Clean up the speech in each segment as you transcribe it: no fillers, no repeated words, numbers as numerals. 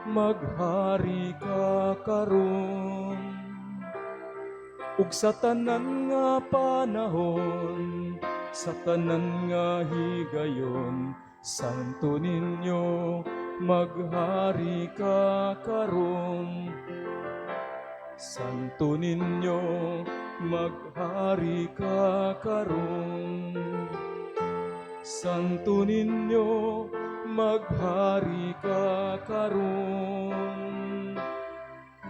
maghari ka karon. Ug sa tanan nga panahon, sa tanan nga higayon, Santo Niño, maghari ka karon. Santo Niño, maghari ka karon. Santo Niño, maghari ka karon.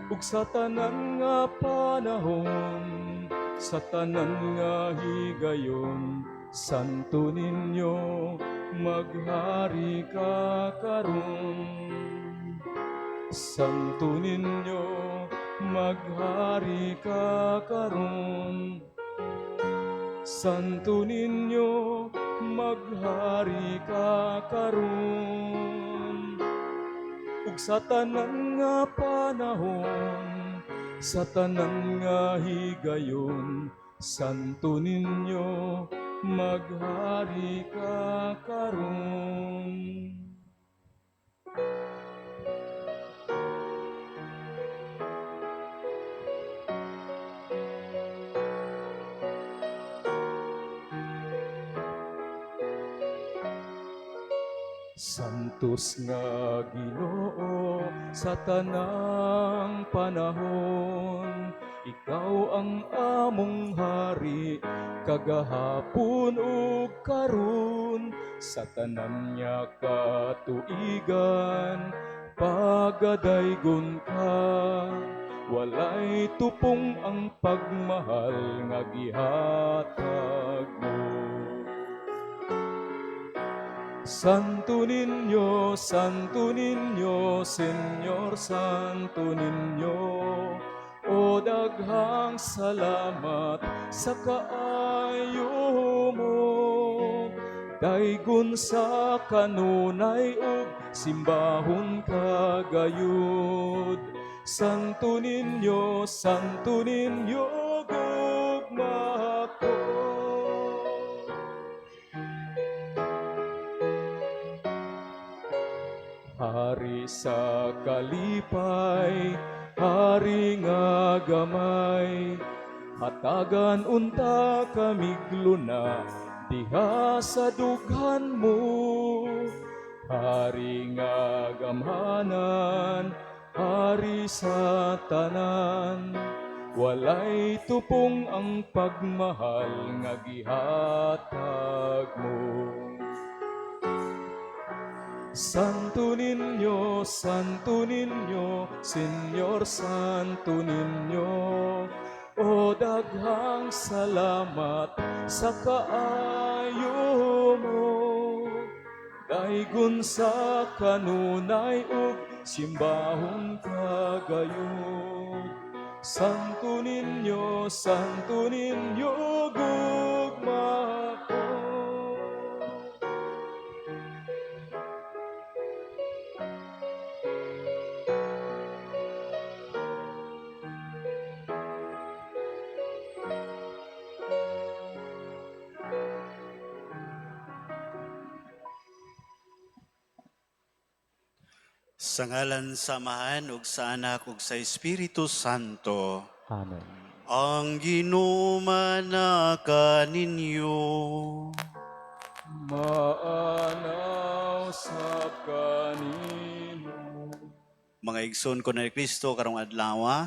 Ug sa tanan nga panahon, sa tanan nga higayon, Santo Niño, maghari ka karon. Santo Niño, maghari ka karon. Santo Niño, maghari ka karon. Ug sa tanan nga panahon, sa tanan nga higayon, Santo Niño, maghari ka karon. Santos nga Ginoo sa tanang panahon, ikaw ang among hari, kagahapon ug karon, sa tanan nga katuigan, pagadaygon ka. Walay tupong ang pagmahal nga gihatag mo. Santo Niño, Santo Niño, Señor Santo Niño, o daghang salamat sa kaayo mo. Daygon sa kanunay ug simbahon kagayud. Santo Niño, Santo Niño, gugma ko. Hari sa kalipay, hari nga gamay, hatagan unta kamigluna, diha sa dughan mo. Hari nga gamhanan, hari sa tanan, walay tupong ang pagmahal nga gihatag mo. Santo Niño, Santo Niño, Señor Santo Niño, o daghang salamat sa kaayo mo. Daygon sa kanunay ug simbahon kagayud. Santo Niño, Santo Niño, gugma ko. Sa ngalan samahan ug sa anak ug sa Espiritu Santo. Amen. Ang ginumana kaninyo. Maanaw sa kanimo. Mga igsoon ko na Kristo karong adlaw,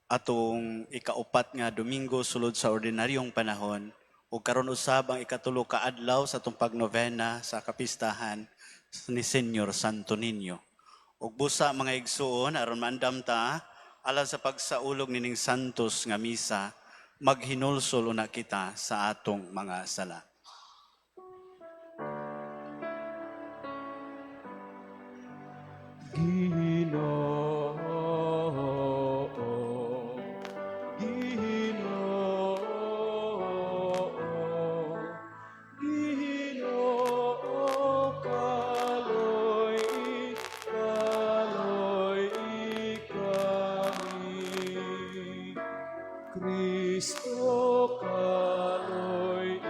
atong ikaupat nga Domingo sulod sa ordinaryong panahon ug karon usab ang ikatulo ka adlaw sa atong pagnovena sa kapistahan ni Señor Santo Niño. Ug busa mga igsoon aron maandam ta alang sa pagsaulog nining santos nga misa, maghinulsol una kita sa atong mga sala. Ginoo, Ginoo, Ginoo, kaloy, kaloy kami. Kristo, kaloy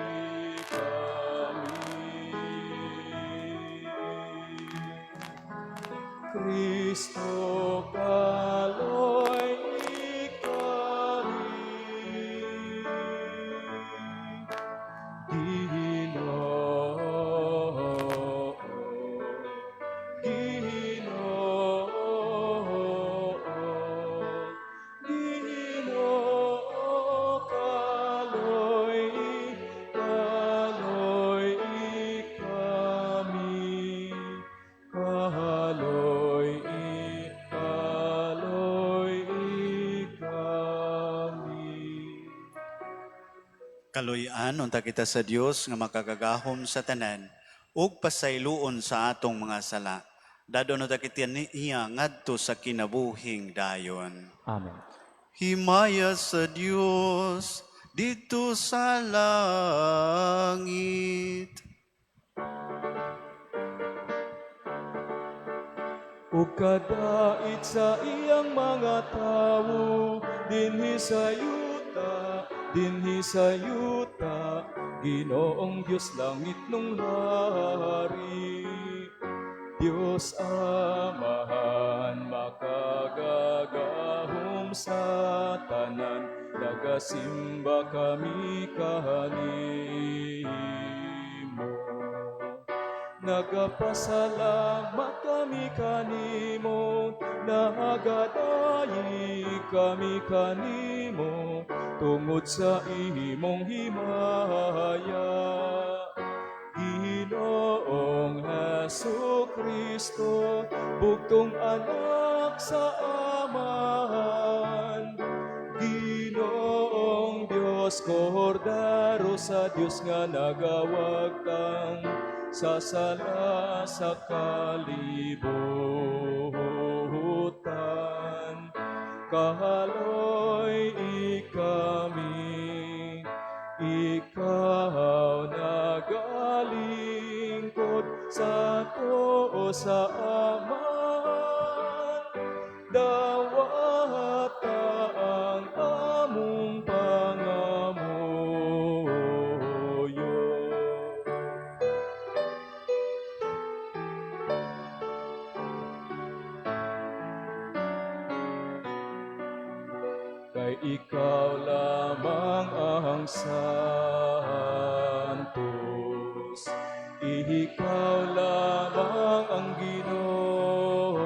kami. Kristo kaloy ikari. Ginoo, Ginoo, Ginoo, kaloy, kaloy kami, kaloy kami. Kaloy-an unta kita sa Dios nga makagagahom sa tanan ug pasayloon sa atong mga sala. Dadon unta kita niya ngadto sa kinabuhing dayon. Amen. Himaya sa Dios dito sa langit. Ug kadait sa iyang mga tawo dinhi sa yuta, Ginoong Diyos langit nung hari. Diyos Amahan makagagahom sa tanan, nagasimba kami kanimo. Nagapasalamat kami kanimo, nagadayi kami kanimo, tungod sa imong himaya. Ginoong Hesu Kristo, bugtong anak sa Amahan. Ginoong Diyos, Kordero sa Diyos nga nagawagtang sa sala sa kalibutan. Kahaloy ikami, ikaw nagalingkod sa tuo sa Amahan. Dawata ang among pangamuyo. Kay ikaw lamang ang santos, ikaw lamang ang Ginoo,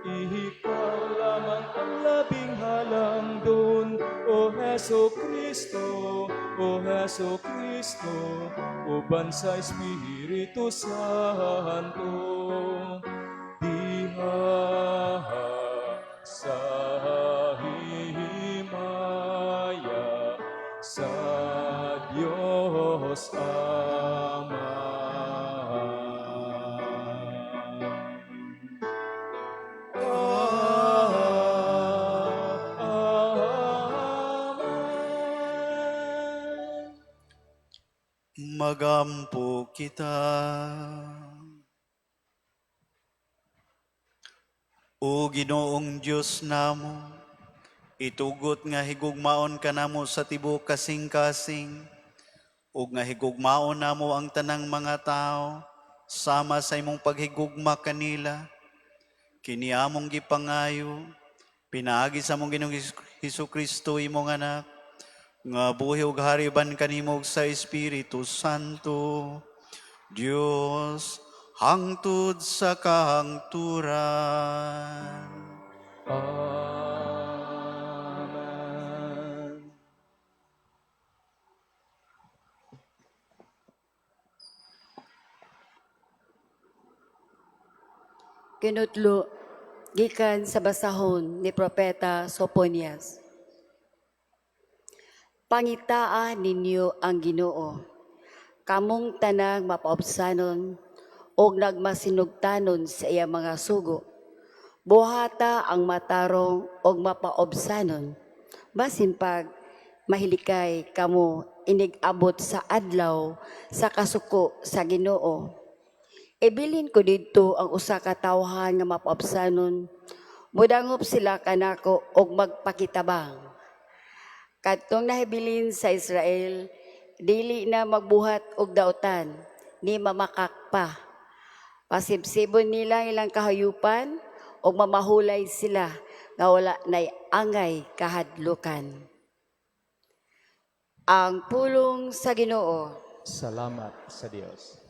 ikaw lamang ang labing halangdon, O Hesu Kristo, O Hesu Kristo, uban sa Espiritu Santo, diha sa himaya sa Diyos Ama. Amen. Magampo kita. O Ginoong Diyos namo, itugot nga higugmaon ka namo sa tibuok kasing-kasing, ug nga higugmaon namo ang tanang mga tao, sama sa imong paghigugma kanila. Kini among gipangayo, pinaagi sa among Ginoong Hesukristo imong anak, nga buhi ug hariban kanimo sa Espiritu Santo, Dios, hangtod sa kahangturan. Amen. Kinutlo, gikan sa basahon ni Propeta Sophonias. Pangitaan ninyo ang Ginoo, kamong tanang mapaobsanon o nagmasinugtanon sa iya mga sugo. Buhata ang matarong o mapaobsanon, basin pag mahilikay kamo inigabot sa adlaw sa kasuko sa Ginoo. Ibilin ko dito ang usa ka tawhan nga mapaobsanon, mudangop sila kanako og magpakitabang. Kadtong nahibilin sa Israel, dili na magbuhat og dautan, ni mamakak pa. Pasibsibon nila ilang kahayupan o mamahulay sila nga wala nay angay kahadlukan. Ang pulong sa Ginoo. Salamat sa Diyos.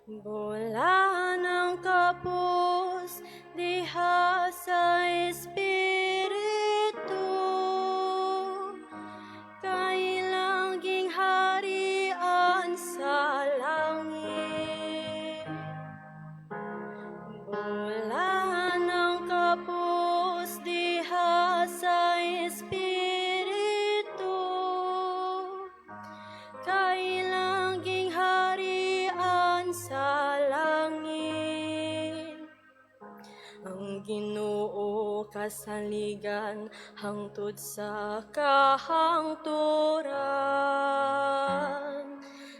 Bola ng kapos, diha sa Espiritu, kailang gingharian sa langit. Bola ng kapos, diha sa Espiritu, kailang gingharian sa langit. Ang Ginoo kasaligan hangtod sa kahangturan,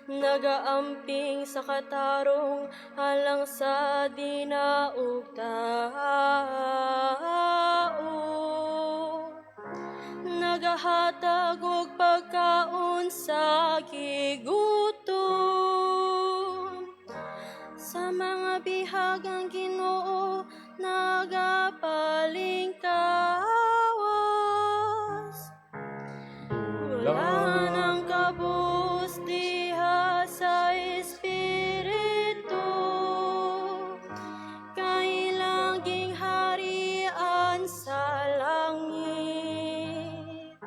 nagaamping sa katarong alang sa dinaog tao, nagahatag og pagkaon sa gigutom, sa mga bihagang Ginoo nagapalingkawas. Wala ng kabus diha sa Espiritu, kailang gingharian sa langit.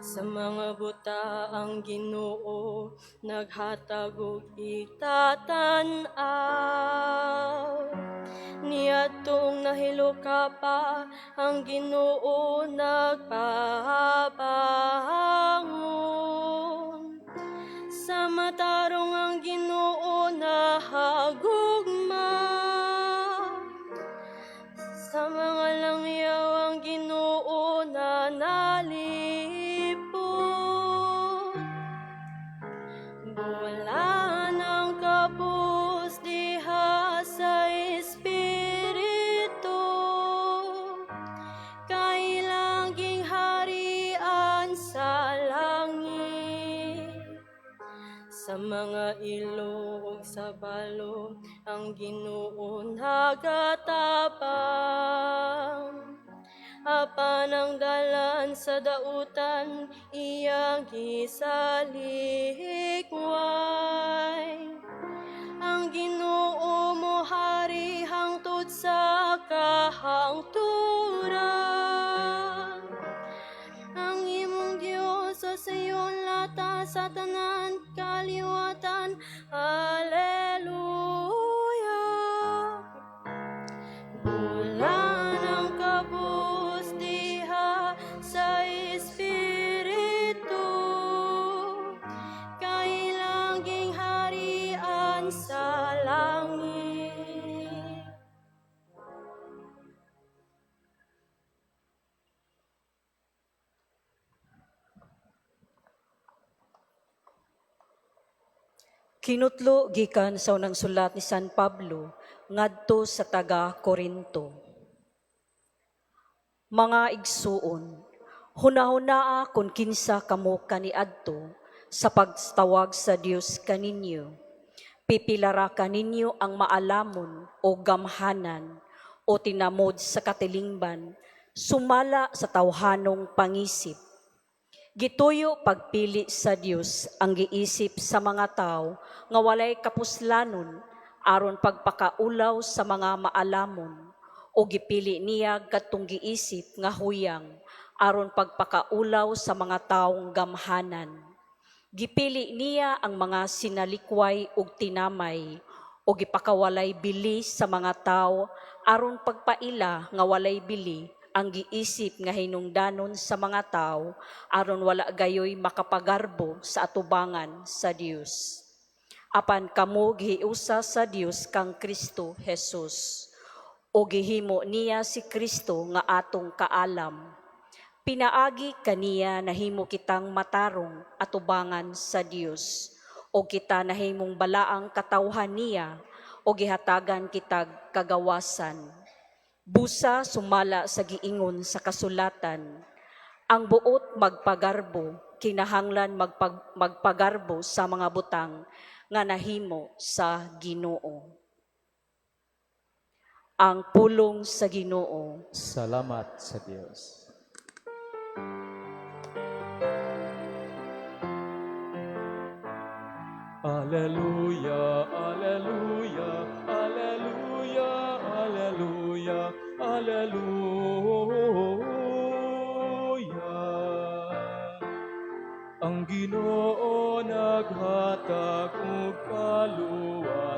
Sa mga buta ang Ginoo naghatag og itatanaw, niadtong nahiluka pa ang Ginoo nagpabangon. Sa matarong ang Ginoo nahagugma, sa mga langyaw ang Ginoo nanalipod. Bola ng kapos diha sa Espiritu, kailang gingharian sa langit. Sa mga ilog sa balo ang Ginoo nagatabang, apan ang dalan sa dautan iyang gisalikway. Ang Ginoo mohari hangtod sa kahangturan, ang imong Dios sa sayon lata sa tanan kaliwatan. Hallelujah. Bola ng kabus diha sa Espiritu, kailang gingharian sa langit. Kinutlo gikan sa unang sulat ni San Pablo ngadto sa taga Corinto. Mga igsuon, hunahunaa kung kinsa kamo kaniadto sa pagtawag sa Dios kaninyo. Pipilara kaninyo ang maalamon o gamhanan o tinamod sa katilingban, sumala sa tawhanong pangisip. Gituyo pagpili sa Dios ang giisip sa mga tao nga walay kapuslanon aron pagpakaulaw sa mga maalamon, o gipili niya kadtong giisip nga huyang aron pagpakaulaw sa mga taong gamhanan. Gipili niya ang mga sinalikway ug tinamay o gipakawalay bili sa mga tao aron pagpaila nga walay bili ang giisip nga hinungdanon sa mga tao aron wala gayoy makapagarbo sa atubangan sa Dios. Apan kamo gihiusa sa Dios kang Kristo Jesus, o gihimo niya si Kristo nga atong kaalam. Pinaagi kaniya nahimo kitang matarong atubangan sa Dios, o kita nahimong balaang katawhan niya, o gihatagan kitag kagawasan. Busa sumala sa giingon sa kasulatan, ang buot magpagarbo, kinahanglan magpagarbo sa mga butang nga nahimo sa Ginoo. Ang pulong sa Ginoo. Salamat sa Diyos. Alleluia, alleluia, alleluia, alleluia, alleluia. Ang Ginoo naghatag og kaluwasan,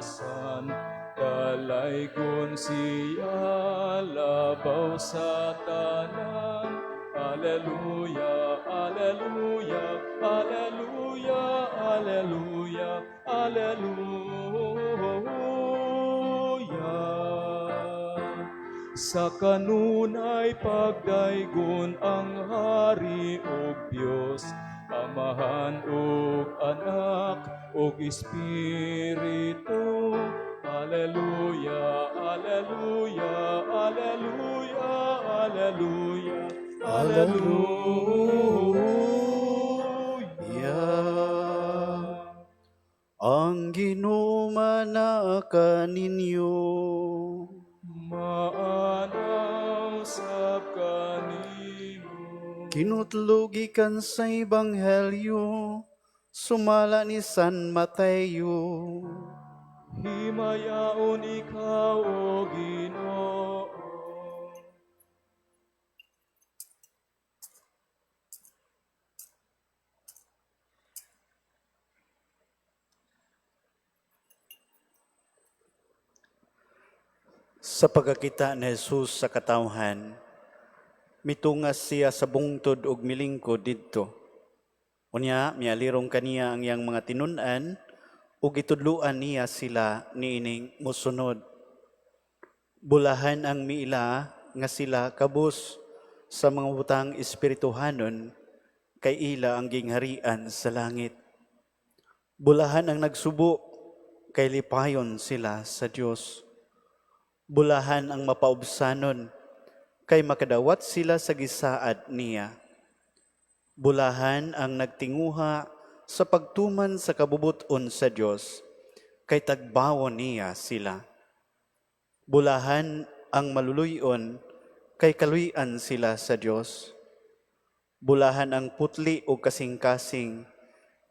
dalaygon siya labaw sa tanan. Alleluia, alleluia, alleluia, alleluia, alleluia. Sa kanunay pagdaygon ang Hari ug Dios, Amahan ug Anak ug Espiritu. Alleluia, alleluia, alleluia, alleluia, alleluia. Ang Ginoo manaka ninyo. maanaw sab kanimo. Kinutlugi kan sa Ebanghelyo, sumala ni San Mateo. Himayaon ikaw, O Ginoo. Sa pagkakita ni Jesus sa katawhan, mitungas siya sa bungtod ug milingkod didto. Unya, mialirong kaniya ang iyang mga tinun-an ug itudluan niya sila niining mosunod. Bulahan ang miila nga sila kabus sa mga butang espirituhanon kay ila ang gingharian sa langit. Bulahan ang nagsubo kay lipayon sila sa Dios. Bulahan ang mapaubsanon kay makadawat sila sa gisaad niya. Bulahan ang nagtinguha sa pagtuman sa kabubuton sa Dios kay tagbawon niya sila. Bulahan ang maluluyon kay kaluyan sila sa Dios. Bulahan ang putli o kasing-kasing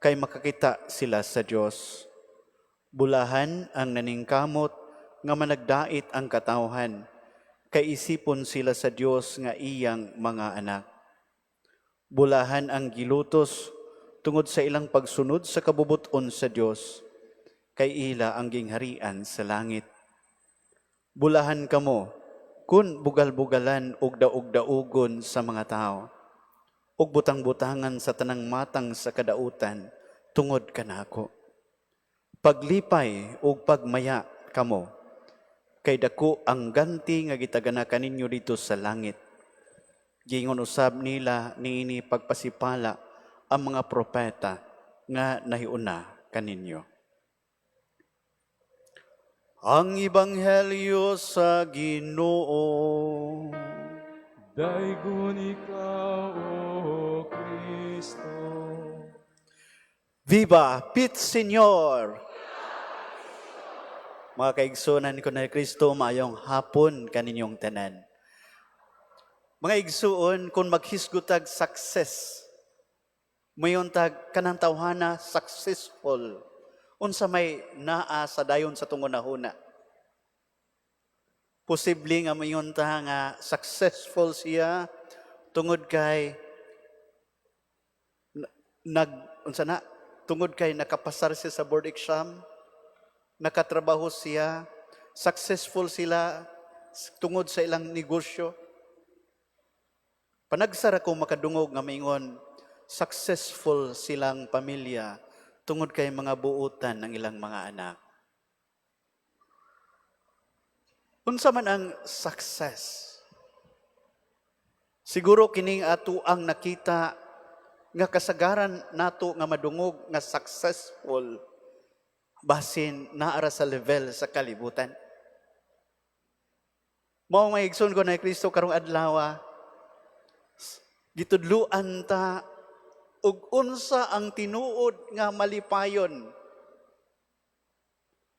kay makakita sila sa Dios. Bulahan ang naningkamot nga managdait ang katawhan kay isipon sila sa Dios nga iyang mga anak. Bulahan ang gilutos tungod sa ilang pagsunod sa kabubuton sa Dios kay ila ang gingharian sa langit. Bulahan kamo kun bugal-bugalan ug daog-daogon sa mga tao ug butang-butangan sa tanang matang sa kadautan tungod kanako. Paglipay ug pagmaya kamo kay dako ang ganti nga gitagana kaninyo dito sa langit. Gingon usab nila niini pagpasipala ang mga propeta nga nahiuna kaninyo. Ang Ebanghelyo sa Ginoo. Daygon ikaw, O Kristo. Viva Pit Señor! Mga kaigsunan ko na Kristo, maayong hapon kaninyong tanan. Mga igsuon, kung maghisgutag success, mayon tag kanang tawhana successful, unsa may naa sa dayon sa tungunahuna. Posible nga mayon ta nga successful siya tungod kay tungod kay nakapasar siya sa board exam, nakatrabaho siya, successful sila tungod sa ilang negosyo. Panagsara ko makadungog nga maingon, successful silang pamilya tungod kay mga buutan ng ilang mga anak. Unsa man ang success? Siguro kining ato ang nakita nga kasagaran nato nga madungog nga successful basin naara sa level sa kalibutan. Mao maigsoon ko na Kristo karong adlaw, gitudluan ta ug unsa ang tinuod nga malipayon.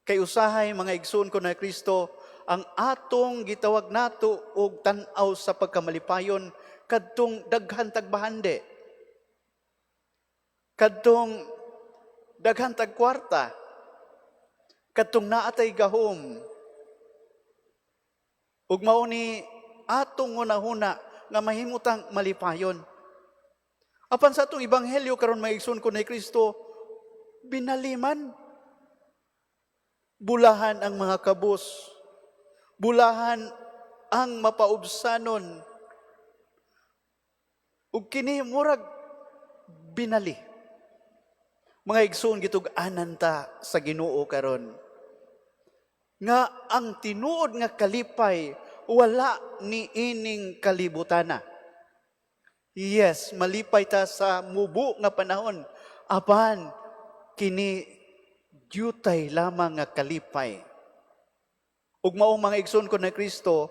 Kay usahay mga igsoon ko na Kristo, ang atong gitawag nato og tan-aw sa pagkamalipayon kadtong daghan tagbahande. Kadtong daghan tagkwarta. Kadtong naatay gahom. Ug mao ni atong hunahuna nga mahimutang malipayon. Apan sa atong ebanghelyo karon maigsoon ko na Kristo, binaliman. Bulahan ang mga kabus. Bulahan ang mapaubsanon. Ug kini murag binali. Mga igsoon gitug-anan ta sa Ginoo karon nga ang tinuod nga kalipay wala ni ining kalibutana. Yes, malipay ta sa mubo nga panahon. Apan kini diyutay lamang nga kalipay. Ug mao mga igsoon ko na Kristo,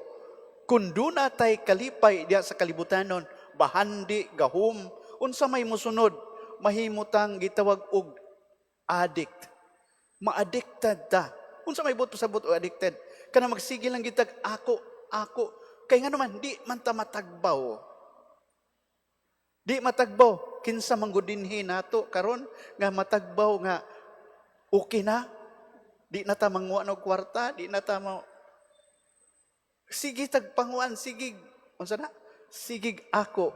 kun duna tay kalipay diya sa kalibutanon, bahandi, gahom, unsa may mosunod, mahimutang gitawag og addict. Ma-addicted ta. Unsa may buto sa buto addicted? Kana magsige lang gitag ako. Kay nga naman, di man ta matagbaw. Di matagbaw. Kinsa manggudinhi nato karon nga matagbaw nga okay na. Di na ta manguha ng kwarta, di na ta sige tagpanguan, sige. Unsa na? Sige ako.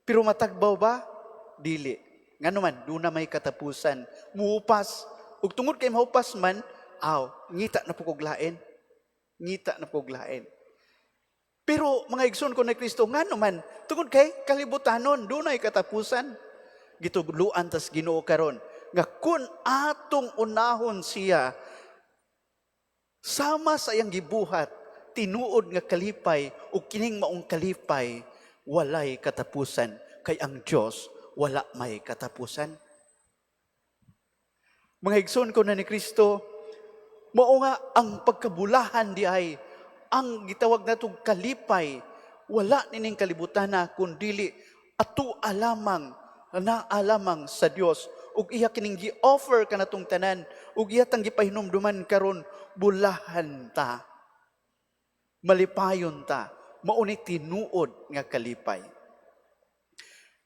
Pero matagbaw ba? Dili. Nga naman, doon na may katapusan. Muupas. Ug tungod kay mahupas man, ngita na puglain. Ngita na puglain. Pero mga igsoon ko na Kristo, nga naman, tungod kay kalibutanon, doon ay katapusan. Gitugluan tas Ginoo karon nga kun atong unahon siya, sama sa iyang gibuhat, tinuod nga kalipay, o kining maong kalipay, walay katapusan. Kay ang Diyos, wala may katapusan. Mga igsoon ko na ni Kristo, mao nga ang pagkabulahan di ay ang gitawag natong kalipay, wala nining kalibutana kundili ato alamang naalamang sa Dios ug iya kining gi-offer kanatong tanan ug iya tang gipahinumduman karon bulahan ta, malipayon ta, mao ni tinuod nga kalipay.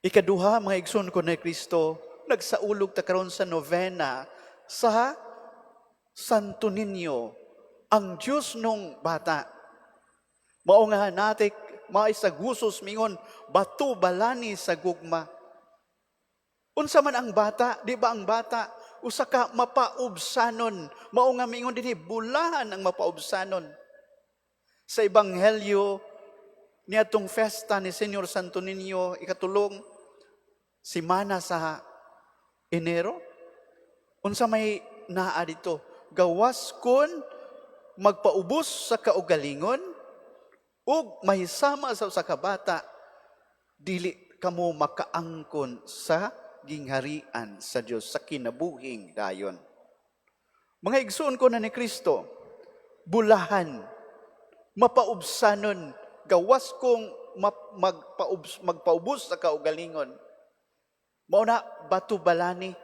Ikaduha mga igsoon ko na Kristo, nagsaulog ta karon sa novena sa Santo Niño, ang Diyos nung bata. Mao nga natik, maisa gusos mingon, batu balani sa gugma. Unsa man ang bata, di ba ang bata, usa ka mapaubsanon. Mao nga mingon dinhi, bulahan ang mapaubsanon. Sa Ebanghelyo, niadtong festa ni Senyor Santo Niño, ikatulong, simana sa Enero, unsa may naa dito, gawas kun magpaubos sa kaugalingon ug mahisama sa usa ka bata, dili kamo makaangkon sa gingharian sa Dios sa kinabuhing dayon. Mga igsoon ko na ni Kristo, bulahan, mapaubsanon, gawas kong magpaubos sa kaugalingon. Mao na batu balani,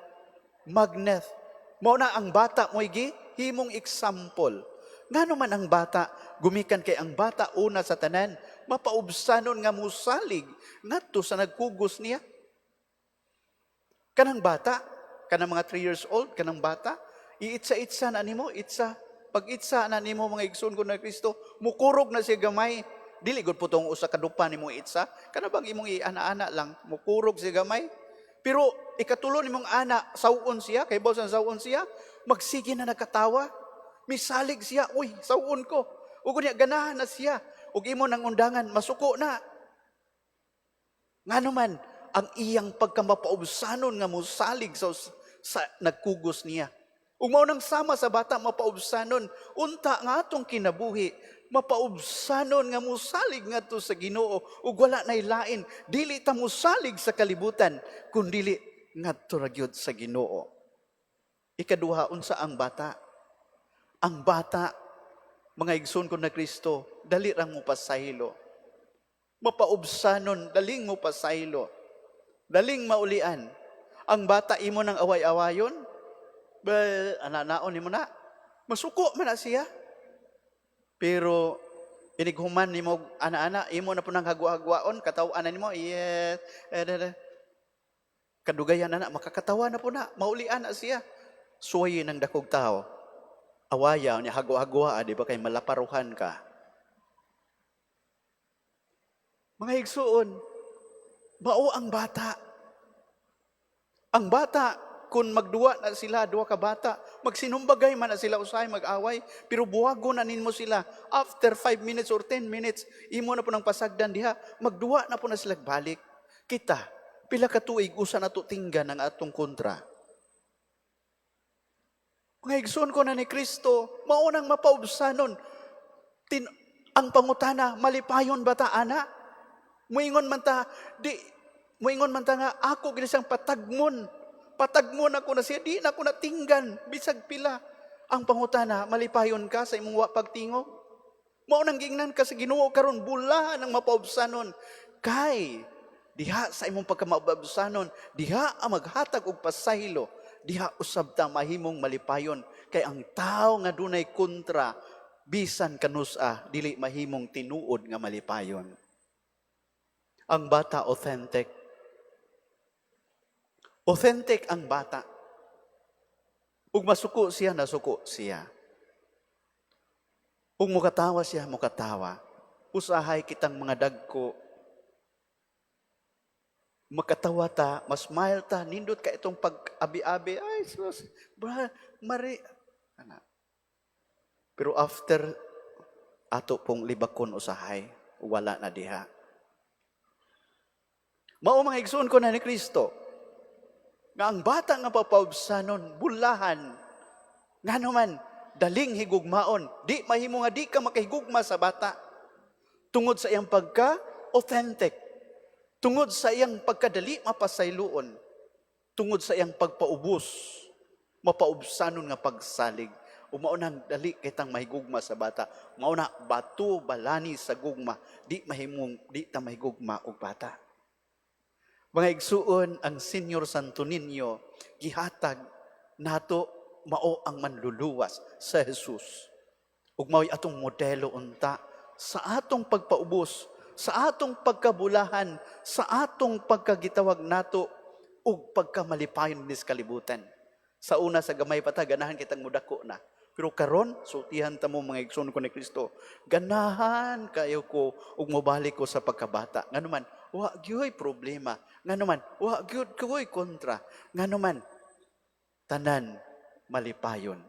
magnet. Mao na ang bata mo himong example. Ngano man ang bata, gumikan kay ang bata una sa tanan, mapaubsanon nga musalig ngadto sa nagkugos niya. Kanang bata, kanang mga 3 years old, kanang bata, iitsa-itsa na nimo, itsa. Pag itsa na nimo mga igsoon ko na Kristo, mukurog na siya gamay. Dili gud putong usa ka dupa nimo itsa. Kana bang imong iana-ana lang, mukurog siya gamay. Pero ikatulo nimong ana, sawon siya, kay bawsan sawon siya, magsige na nagkatawa. Misalig siya, uy, sawon ko. Ug niya ganahan na siya. Ug imo nang undangan, masuko na. Ngano man ang iyang pagkamapaubsanon nga mosalig sa nagkugos niya. Ug mao nang sama sa bata mapaubsanon, unta nga atong kinabuhi, mapaubsanon nga musalig ngadto sa Ginoo ug wala nay lain, dili ta musalig sa kalibutan kundi ngadto ra gyud sa Ginoo. Ikaduha, unsa ang bata? Ang bata, mga igsoon ko na Kristo, dali rang mo pasaylo. Mapaubsanon, daling mo pasaylo. Daling maulian. Ang bata imo ng away-awayon, ananaon mo na. Masuko man na siya. Pero inighuman ni mo, ana-ana, imo na po nang hagwa-hagwaon, katawan na ni mo, yes, kadugayan na, makakatawa na po na, maulian na siya. Suwayin ng dakog tao. Awaya, niya hagwa-hagwa, di ba kay malaparuhan ka. Mga igsuon, mao ang bata. Ang bata, kung magduwa na sila, duwa ka bata, magsinumbagay man na sila usahay, mag-away, pero buwago na ninmo sila. After 5 minutes or 10 minutes, imo na po ng pasagdan diha, magduwa na po na sila balik. Kita, pila ka tuig, usa na to tinggan ang atong kontra. Mga igsoon ko na ni Kristo, maunang mapaubsanon. Ang pangutana, malipayon ba ta, ana? Muingon man ta nga, ako ginisang patagmon ako na siya, di na ako natinggan, bisag pila. Ang pangutana, malipayon ka sa imong pagtingo? Maunang gingnan ka sa Ginoo karon bulahan ang mapaubsanon. Kay, diha sa imong pagkamaubsanon, diha ang maghatag og pasaylo, diha usab ta mahimong malipayon. Kay ang tao nga dunay kontra, bisan kanusa, dili mahimong tinuod nga malipayon. Ang bata authentic. Authentic ang bata. Ug masuko siya, nasuko siya. Ug mukatawa siya, mukatawa. Usahay kitang mga dagko. Makatawa ta, mas smile ta, nindot ka itong pag-abi-abi. Ay, sus, mari. Pero after ato pong libakon usahay, wala na diha. Mao mga igsoon ko na ni Kristo, nga ang bata nga papaubsanon, bulahan, nga naman, daling higugmaon, di mahimo nga di ka makahigugma sa bata. Tungod sa iyang pagka-authentic, tungod sa iyang pagkadali mapasayloon, tungod sa iyang pagpaubos, mapaubsanon nga pagsalig, umaunang dali kitang mahigugma sa bata, mauna bato balani sa gugma, di ta mahigugma og bata. Mga igsuon, ang Senior Santo Niño, gihatag nato mao ang manluluwas sa Jesus. Ug mao'y atong modelo unta sa atong pagpaubos, sa atong pagkabulahan, sa atong pagkagitawag nato ug pagkamalipayon nis kalibutan. Sa una sa gamay pa ta, ganahan kitang mudako na. Pero karon, sultihan ta mo mga igsoon ko ni Kristo, ganahan kayo ko ug mobalik ko sa pagkabata. Nganuman, wa gyud problema. Nganuman, wa gyud koy kontra. Nganuman, tanan malipayon.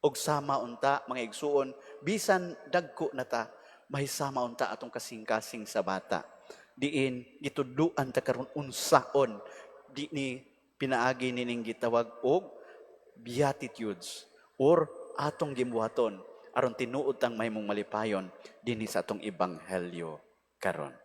Og sama unta mga igsuon, bisan dagko na ta, may sama unta atong kasing-kasing sa bata. Diin gitudluan ta karon unsaon di ni pinaagi nining gitawag og beatitudes or atong gibuhaton aron tinuod tang mahimong malipayon dinhi sa atong ebanghelyo karon.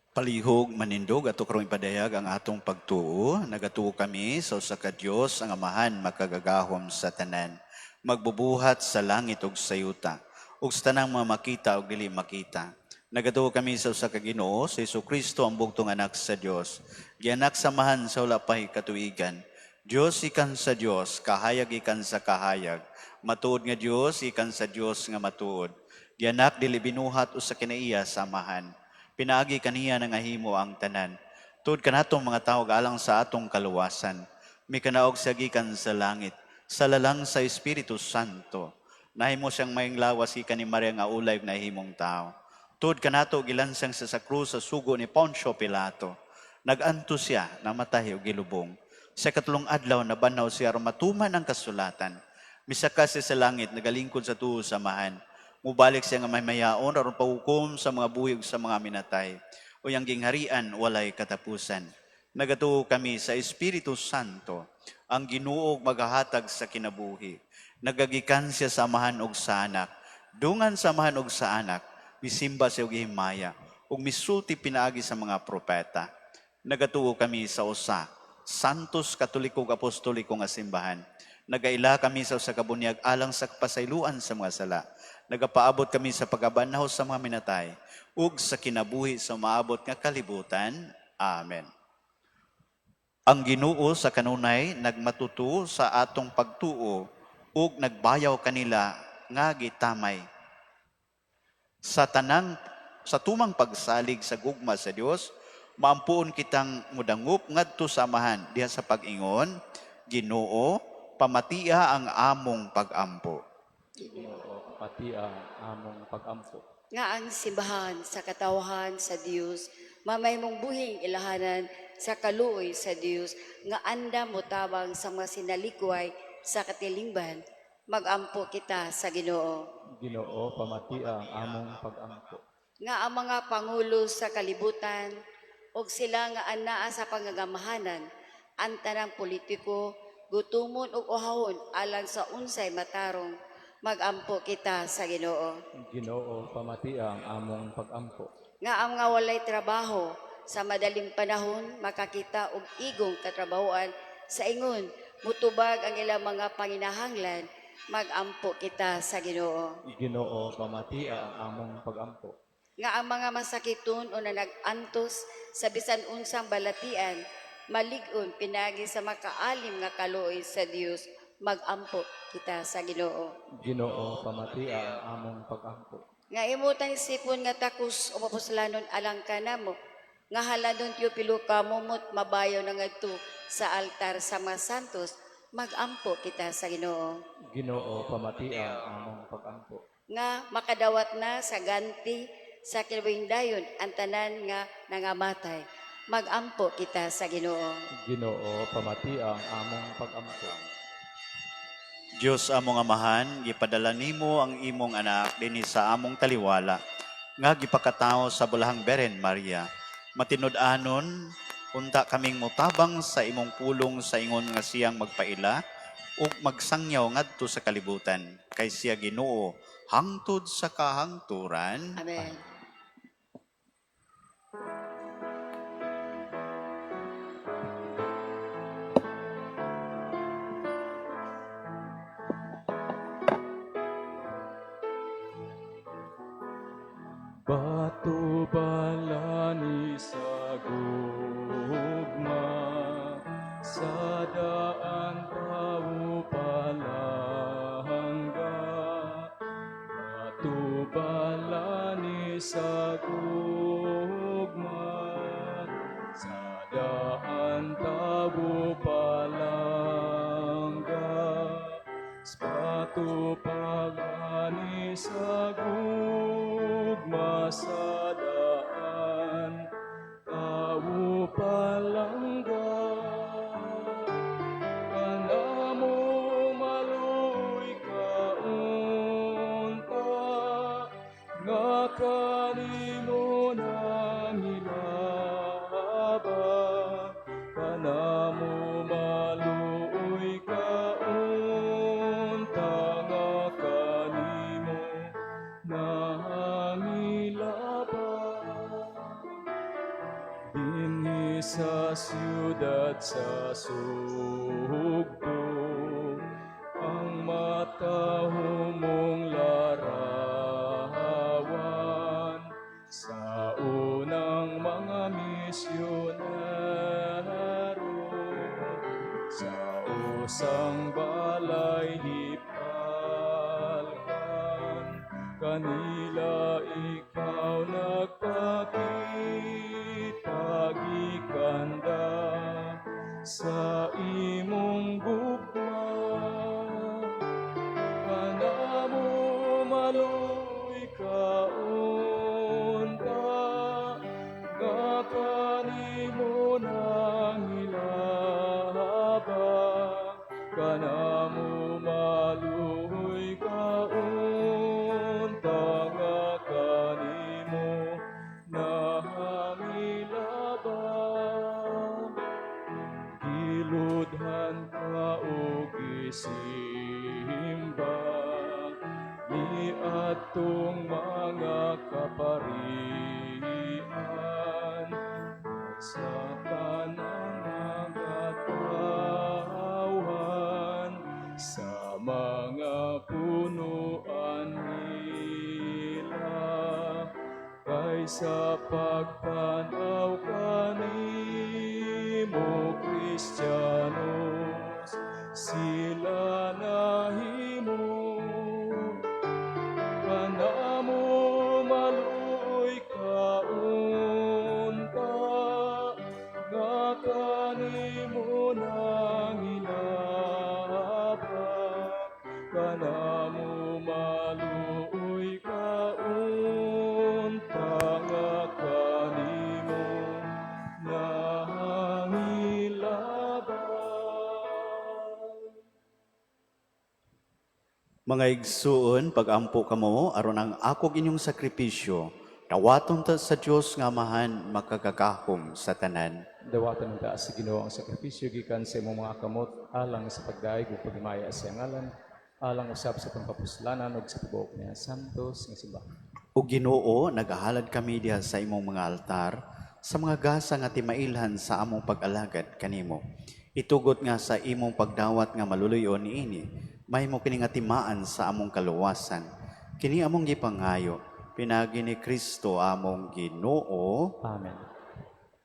Palihog manindog ato karong ipadayag ang atong pagtuo. Nagatuo kami sa usa ka Dios ang Amahan makagagahom sa tanan. Magbubuhat sa langit ug sa yuta. Ug sa tanang mga makita ug dili makita. Nagatuo kami sa usa ka Ginoo, sa Jesucristo ang bugtong anak sa Dios. Gianak samahan sa wala pay katuigan. Dios ikan sa Dios, kahayag ikan sa kahayag. Matuod nga Dios ikan sa Dios nga matuod. Gianak dili binuhat usa kinaiya samahan. Pinaagi kaniya nga himo ang tanan. Tuod kanatong mga tao alang sa atong kaluwasan. May kanaog sa gikan sa langit, sa lalang sa Espiritu Santo. Nahimo siyang mayong lawas ikan ni Maria nga ulay na himong tao. Tuod kanato gilansang sa krus sa sugo ni Poncio Pilato. Naganto siya, namatay o gilubong. Sa katulong adlaw nabanaw siya matuman ang kasulatan. Misaka siya sa langit, nagalingkod sa tuo samahan. Mubalik siya nga may mayaon, aron pahukom sa mga buhig sa mga minatay. O yang gingharian, walay katapusan. Nagatuo kami sa Espiritu Santo, ang Ginuog maghahatag sa kinabuhi. Nagagikan siya sa amahan og sa anak. Dungan sa amahan og sa anak, misimba siya og himaya, ug misulti pinaagi sa mga propeta. Nagatuo kami sa usa, santos katoliko ug apostoliko nga simbahan. Nagaila kami sa usa ka bunyag alang sa pasayloan sa mga sala. Nagapaabot kami sa pagabanaw sa mga minatay ug sa kinabuhi sa maabot nga kalibutan. Amen. Ang Ginoo sa kanunay nagmatutuo sa atong pagtuo ug nagbayaw kanila nga gitamay. Sa tumang pagsalig sa gugma sa Dios, maampuon kitang mudangup ngadto sa amahan diha sa pag-ingon, Ginoo, pamatia ang among pag-ampo. Ginoo, pati ang among pag-ampo. Nga ang simbahan sa katawahan sa Dios, mamay mong buhing ilahanan sa kaluoy sa Dios, nga anda mo tabang sa mga sinalikway sa katilingban, magampo kita sa Ginoo. Ginoo, pamati ang among pag-ampo. Nga ang mga pangulo sa kalibutan, o sila nga anaa sa pangagamahanan, ang tanang politiko, gutumon o uhahon alang sa unsay matarong, magampo kita sa Ginoo. Ginoo, pamati ang among pag-ampo. Nga ang mga walay trabaho, sa madaling panahon, makakita og igong katrabahoan sa ingon, mutubag ang ilang mga panginahanglan, magampo kita sa Ginoo. Ginoo, pamati ang among pag-ampo. Nga ang mga masakiton o nanag-antos sa bisan unsang balatian, malig-on pinagi sa makaalim nga kaluoy sa Dios, magampo kita sa Ginoo. Ginoo, pamati ang among pag-ampo. Nga imutang isipon nga takus o mapuslanon alang kanamo, nga haladon tiyo pilo kamumot mabayaw na ngadto sa altar sa mga santos, magampo kita sa Ginoo. Ginoo, pamati ang among pag-ampo. Nga makadawat na sa ganti sa kilawing dayon ang tanan nga nangamatay, magampo kita sa Ginoo. Ginoo, pamati ang among pag-ampo. Diyos among amahan, gipadala nimo ang imong anak dinhi sa among taliwala, nga gipakatao sa bulahang Beren Maria. Matinud-anon, unta kaming mutabang sa imong pulong sa ingon nga siyang magpaila, ug magsangyaw ngadto sa kalibutan, kay siya Ginoo, hangtod sa kahangturan. Amen. Bato balani sa gugma, sa daan tao palangga. Bato balani sa gugma, sa daan tao palangga. Bato balani sa gugma, sa daan tao palangga. Kanamo maluy kaunta, nga kanimo nang ilaba. Kanamo maluy kaunta, nga kanimo nang ilaba. Dinhi sa siyudad sa sugbo, ang matahumong larawan sa unang mga misyonero, sa usang balay hipalkan, kanila ikaw nagpakita, gikanda sa imong gugma. Kanamo maluy kaunta, nga kanimo nang ilaba. Kanamo maluy kaunta, nga kanimo nang ilaba. Giludhan ka o atong mga kaparian sa tanang mga tawan, sa mga punuan nila, kaysa pagpanaw kanimo Kristiyanos, sila nahimo kanamo maluoy kaunta, nga kanimo nang ilabak, kanamo maluoy kaunta, nga kanimo nang ilabak. Mga igsuon, pagampo kamo aron ang akog inyong sakripisyo, dawaton ta sa Dios nga Amahan makagagahom sa tanan. Dawatan ng taas sa Ginoo ang sakripisyo gikan sa imong mga kamot alang sa pagdaig ug pagmaya sa ngalan, alang usab sa pangkapuslanan ug sa tibuok niya santos nga simbahan. O Ginoo, nagahalad kami diha sa imong mga altar, sa mga gasa nga timailhan sa among pag-alagad kanimo. Itugot nga sa imong pagdawat nga maluluyon niini, may mo kini nga timaan sa among kaluwasan. Kini among gipangayo, pinagi ni Kristo among Ginoo, Amen.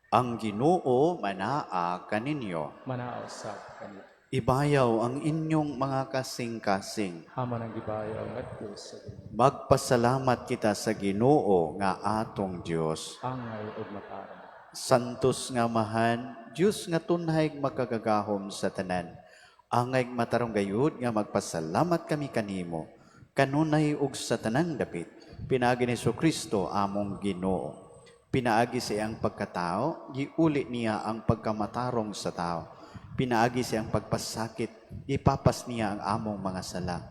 ang Ginoo manaa kaninyo. Manaaw sa kanila. Ibayaw ang inyong mga kasing-kasing. Ama ng gibayaw ngadto sa Ginoo. Magpasalamat kita sa Ginoo nga atong Dios. Angay ug matarong. Santos nga Amahan, Diyos nga tunhay makagagahom sa tanan. Angay matarong gayud nga magpasalamat kami kanimo. Kanunay ug sa tanang dapit, pinaagi ni Kristo among Ginoo. Pinaagi sa iyang pagkatao, giuli niya ang pagkamatarong sa tao. Pinaagi sa iyang pagpasakit, ipapas niya ang among mga sala.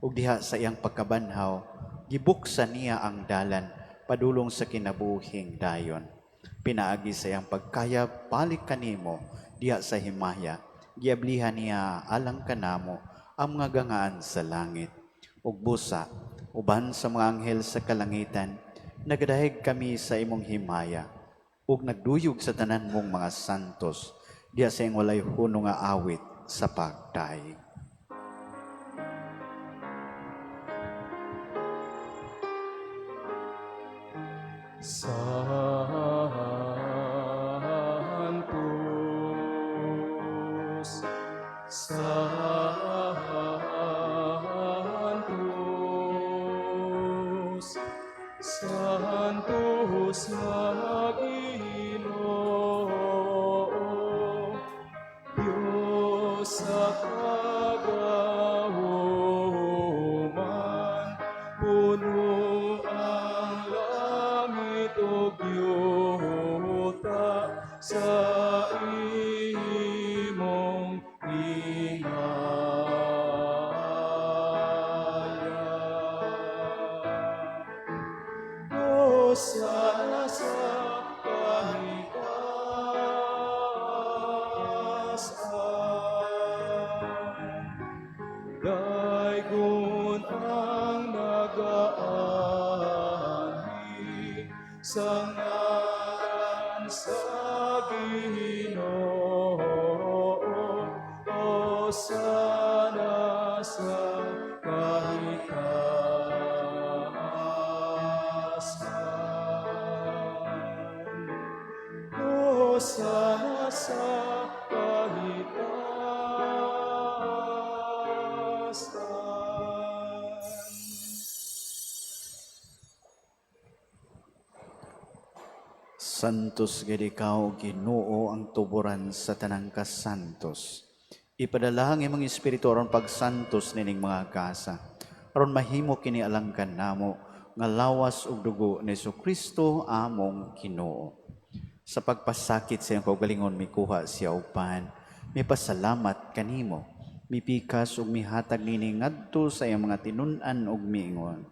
Ug diha sa iyang pagkabanhaw, gibuksan niya ang dalan, padulong sa kinabuhing dayon. Pinaagi sa iyang pagkayab, balik kanimo, diha sa himaya. Giablihan niya alang kanamo ang mga gangaan sa langit. Ug busa, uban sa mga anghel sa kalangitan, nagadahig kami sa imong himaya. Ug nagduyog sa tanan mong mga santos, diha sa iyang walay hunong nga awit sa pagdaig. Santos, Santos, Santos nga Ginoo, Diyos sa kagahuman, puno ang langit ug yuta sa imong himaya. Hosana sa kahitasan, daygon ang nagaanhi sa ngalan sa Ginoo. Hosana sa kahitasan. Hosana sa kahitasan. Santos gid ikaw, Ginoo, ang tuburan sa tanang kasantos. Ipadala ang imong espiritu aron pagsantos nining mga kasa. Aron mahimo kini alangkan namo nga lawas ug dugo ni Kristo among Ginoo. Sa pagpasakit sa iyang kaugalingon mikuha siya upan, may pasalamat kanimo, mipikas ug mihatag nini ngadto sa iyang mga tinun-an ug miingon.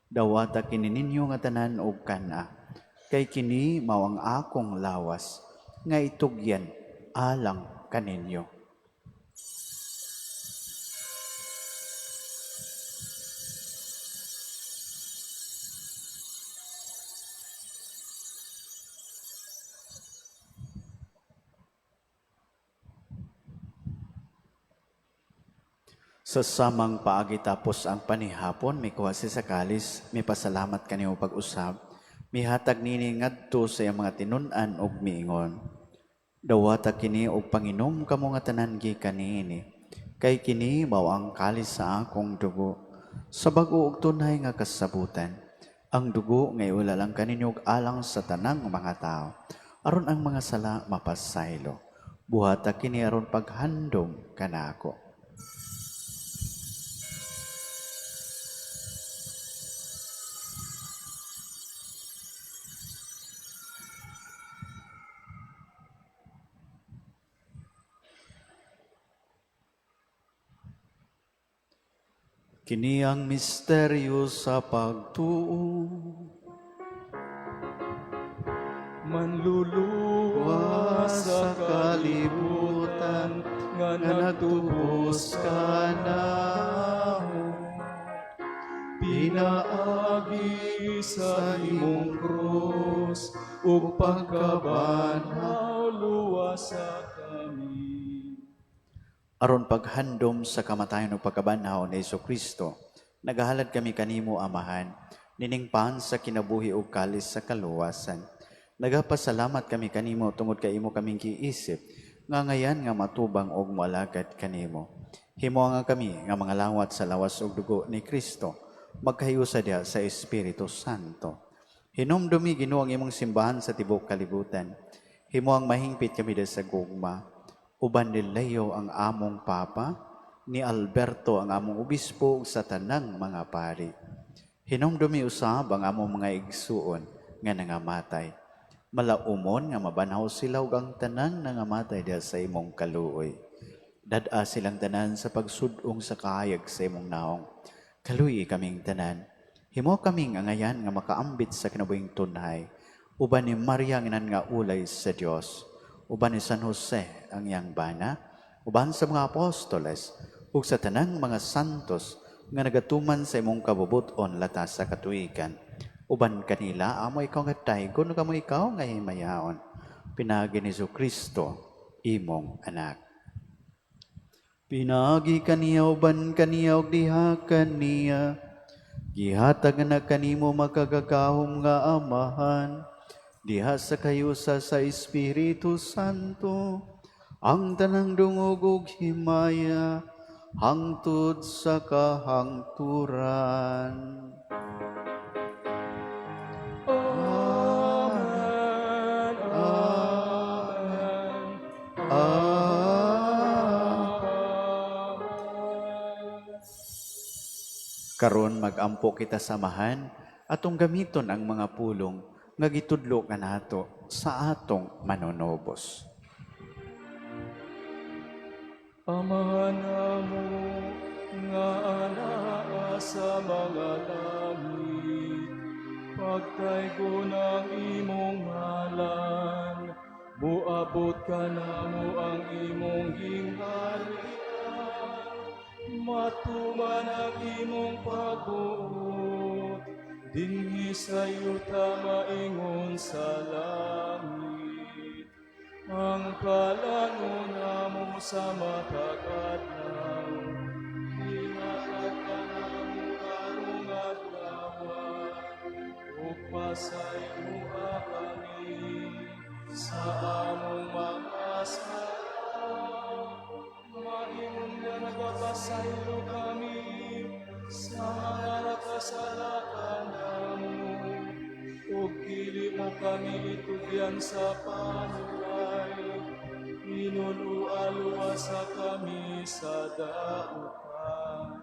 Dawata kini ninyo nga tanan ug kana, kay kini mao ang akong lawas nga itugyan alang kaninyo. Sa samang paagi tapos ang panihapon, may kuwasi sa kalis, may pasalamat kanimo pag-usab, may hatag nini ngadto sa iyang mga tinunan og miingon. Dawata kini og panginom kamo nga tanan gikanini, kay kini mao ang kalis sa akong dugo, sa bag-o og tunay nga kasabutan. Ang dugo nga iulalang kaninyog alang sa tanang mga tao, aron ang mga sala mapasaylo. Buhata kini aron paghandom kanako. Kini ang misteryo sa pagtuo, Manluluwa sa kalibutan nga nagtubos ka namo. Pinaagi sa imong krus ug pagkabanhaw luwas sa kami. aron paghandom sa kamatayon ug pagkabanhaw ni Kristo, nagahalad kami kanimo, Amahan, niningpan sa kinabuhi ug kalis sa kaluwasan. Nagapasalamat kami kanimo tungod kay imo kaming giisip, nga ngayan nga matubang og moalagad kanimo. Himo nga kami nga mga lawat sa lawas ug dugo ni Kristo, magkahiusa diha sa Espiritu Santo. Hinumdumi Ginoo ang imong simbahan sa tibuok kalibutan. Himo ang mahingpit kami diha sa gugma. Uban ni Leo ang among Papa, ni Alberto ang among obispo sa tanang mga pari. Hinumdumi usab ang among mga igsuon nga nangamatay. Malaumon nga mabanhaw sila ug ang tanan nangamatay diha sa imong kaluoy. Dad-a silang tanan sa pagsudong sa kahayag sa imong naong. Kaluoy kaming tanan. Himo kaming angayan nga makaambit sa kinabuhing tunhay. Uban ni Maria nga nga ulay sa Dios. Uban ni San Jose ang iyang bana, uban sa mga apostoles, ug sa tanang mga santos nga nagatuman sa imong kabubuton latas sa katuigan. Uban kanila, amo ikaw nga taygon, ug amo ikaw nga himayaon. Pinagi ni Kristo, imong anak. Pinagi kaniya, uban kaniya, ug diha kaniya. Gihatag na kanimo makagagahom nga Amahan, diha sa kayusa sa Espiritu Santo, ang tanang dungog ug himaya, hangtod sa kahangturan. Amen. Amen. Amen. Karon magampo kita samahan, atong gamiton ang mga pulong nga gitudlo nga nato sa atong manonobos. Amahan namo nga anaa sa mga langit, pagtaygo ng imong ngalan, muabot ka namo ang imong gingharian, matuman ang imong pagbuot, dinhi sa yuta maingon sa langit. Ang kalangon namo sa matag-adlaw, hinatag ka namo karong adlawan, ug pasaylo kami sa among mga sala. Maingon nga nagapasaylo kami sa mga nakasalakan namo, ug dili mo kami itugyan sa panuray, inuluwa-luwasa kami sa dautan.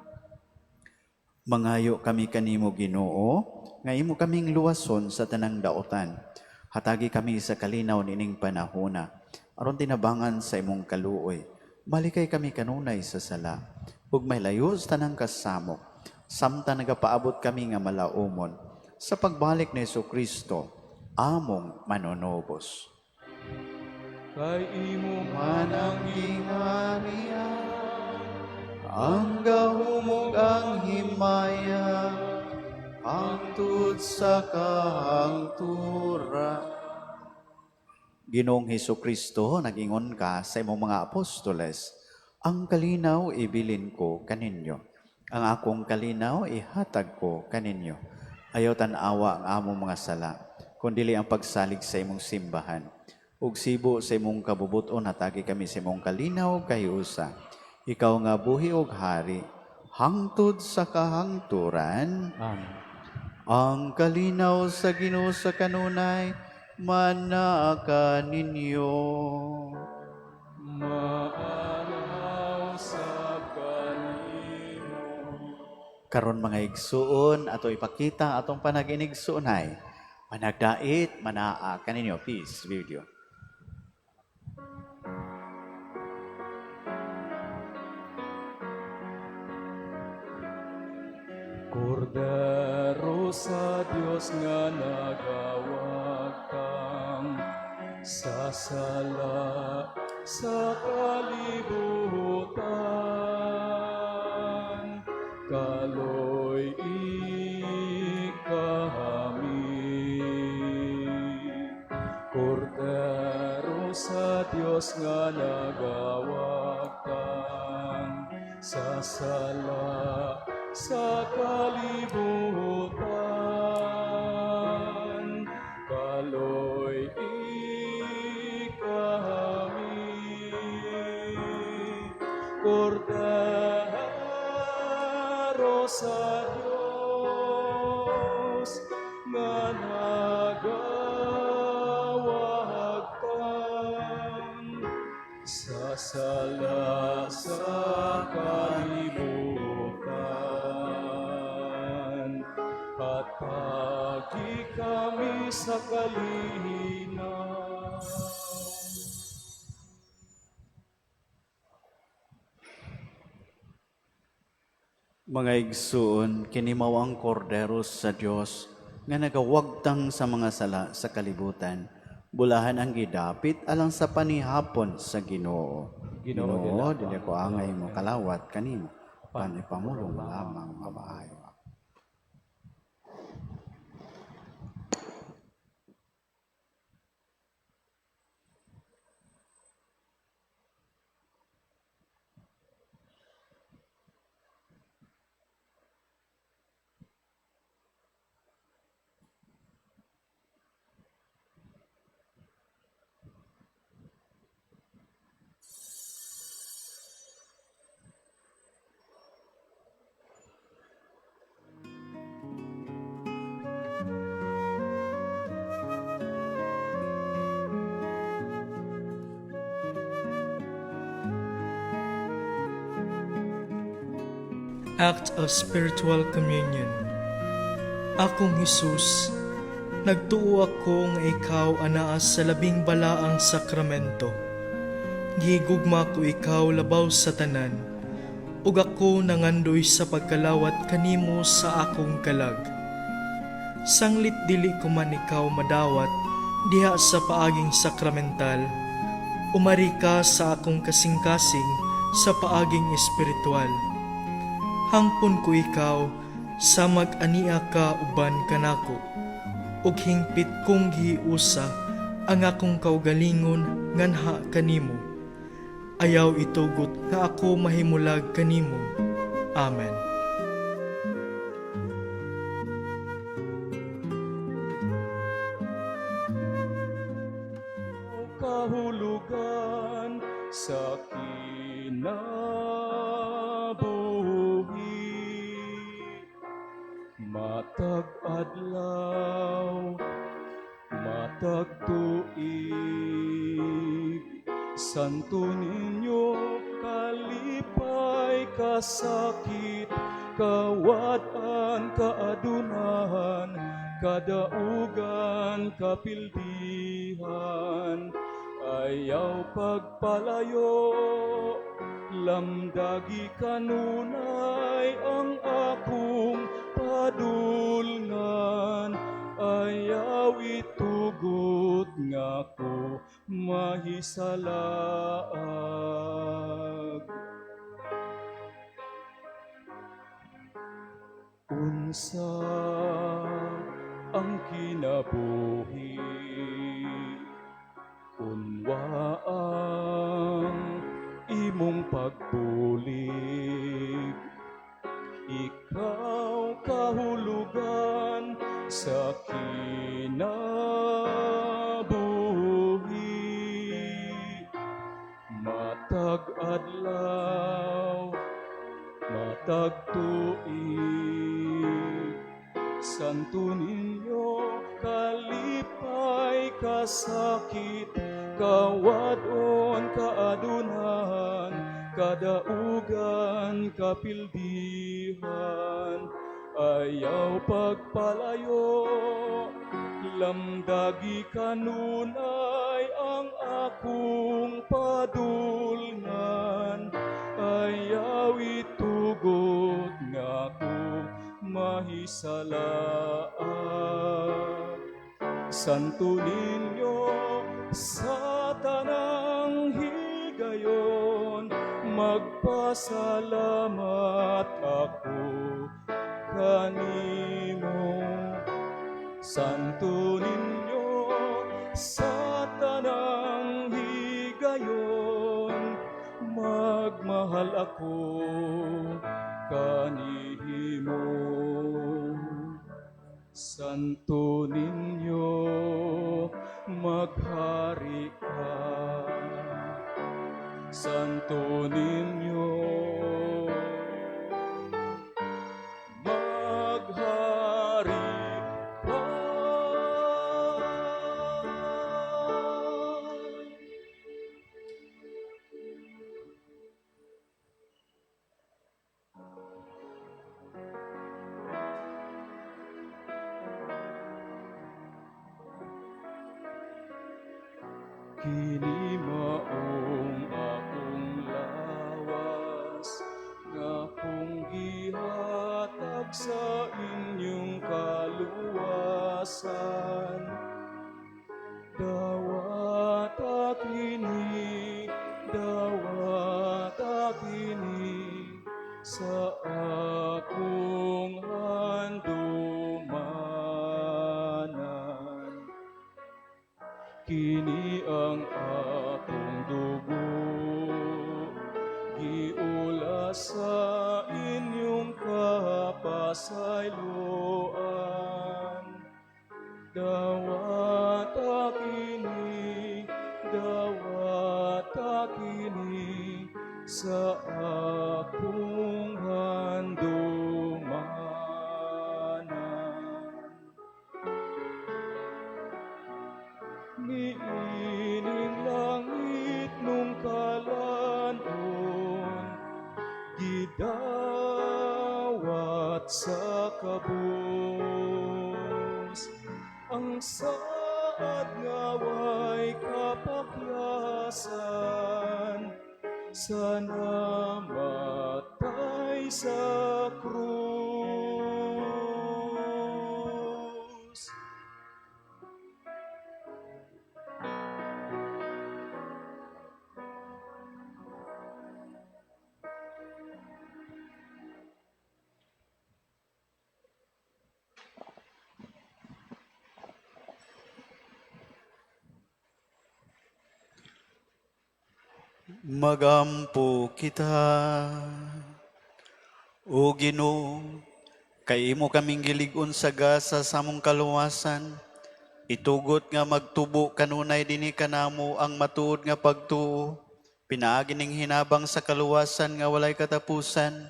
Mangayo kami kanimo, Ginoo, nga imo kaming luwason sa tanang daotan. Hatagi kami sa kalinaw nining panahona, aron tinabangan sa imong kaluoy. Malikay kami kanunay sa sala, ug may layo sa tanang kasamo, samtang nagapaabot kami nga malaumon sa pagbalik ni Kristo, among manonobos. Kay imo man ang gingharian, Ang gahumog ang himaya, hangtod sa kahangturan. Ginoong Kristo, nagingon ka sa imong mga apostoles, Ang kalinaw ibilin ko kaninyo. Ang akong kalinaw ihatag ko kaninyo. Ayaw tanawa ang among mga sala, kundili ang pagsalig sa imong simbahan. Ug sibo sa imong kabubuton hatagi kami sa imong kalinaw kayusa. Ikaw nga buhi ug hari, hangtod sa kahangturan. Amen. Ang kalinaw sa Ginoo sa kanunay, manaa ka ninyo. Maanaw sa kanimo. Karon mga igsuon, ato ipakita atong panaginigsuonay. Managdait, manaa kaninyo. Peace, video. Kordero sa Dios nga nagawag kang sasala sa kalibutan, kaloy ikami. Kordero sa Dios nga nagawag kang sasala sa kalibutan, kaloy ikami. Kordero sa Dios nga nagawag kang sasala sa kalibutan, hatagi kami sa kalinaw. Mga igsuon, kini mao ang kordero sa Dios nga nagawagtang sa mga sala sa kalibutan. Bulahan ang gidapit alang sa panihapon sa Ginoo. Ginoo, dili ko angay mo kalawat kanimo. Panipamulong lamang mamaayo. Act of Spiritual Communion. Akong Hesus, nagtuo ako nga ikaw anaas sa labing balaang sakramento. Gihigugma ko ikaw labaw sa tanan, ug ako nangandoy sa pagkalawat kanimo sa akong kalag. Sanglit dili ko man ikaw madawat diha sa paaging sakramental, umari ka sa akong kasing-kasing sa paaging espiritual. Hangpon ko ikaw sa mag-ania ka uban kanako, ug hingpit kong giusa ang akong kaugalingon nganha kanimo. Ayaw itugot nga ako mahimulag kanimo. Amen. Kahulugan sa kinabuhi, matag adlaw, matag tuig, santo ninyo kalipay kasakit, kawat-an kaadunahan, kadaugan kapildihan, ayaw pagpalayo, lamdagi kanunay ang akong padulngan, ayaw itugot nga ko mahisalaag. Unsa ang kinabuhi, unwa ang imong pagbulig. Ikaw kahulugan sa kinabuhi. Matag adlaw, matag tuig, Santo Niño, kalipay kasakit, kawadon kaadunan, kadaugan kapildihan, ayaw pagpalayo, lamdagi kanunay ang akong padulngan, ayaw itugot nga ko mahisalaan. Santo Niño, sa tanang higayon, magpasalamat ako kanimo. Santo Niño, sa tanang higayon, magmahal ako kanimo. Santo Niño, maghari ka. Santo Niño, maghari ka. Kini maong akong lawas, nga kong gihatag sa inyong kaluwasan. Dawata kini sa akong handumanan. Kini ang akong dugo, giulas sa inyong kapasayloan. Dawata kini sa akong handumanan. Niining langit nung kalanon, gidawat sa kabus. Ang saad nga way kapakyasan, sana matay sa krus. Magampo kita, O Ginoo, kay imo kaming gilig-on sa gasa sa among kaluwasan. Itugot nga magtubo kanunay dinhi kanamo ang matuod nga pagtuo. Pinaagi ning hinabang sa kaluwasan nga walay katapusan.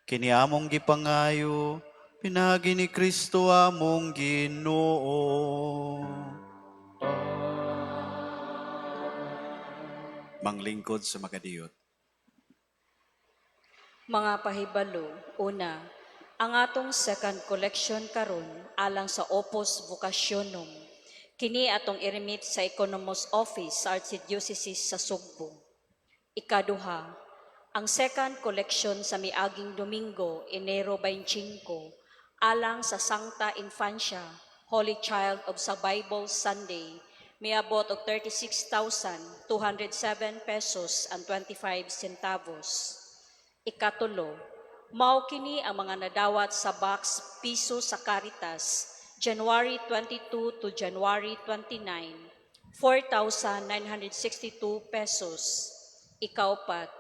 Kini among gipangayo, pinaagi ni Kristo among Ginoo. Manglingkod sa makadiyot. Mga pahibalo, una, ang atong second collection karon alang sa Opus Vocationum. Kini atong i-remit sa Economos Office sa Archdiocese sa Sugbo. Ikaduha, ang second collection sa miaging Domingo, Enero 25, alang sa Sancta Infancia, Holy Child of sa Bible Sunday, miabot og 36,207 pesos and 25 centavos. Ikatulo, mao kini ang mga nadawat sa box piso sa Caritas, January 22 to January 29, 4,962 pesos. Ikaupat,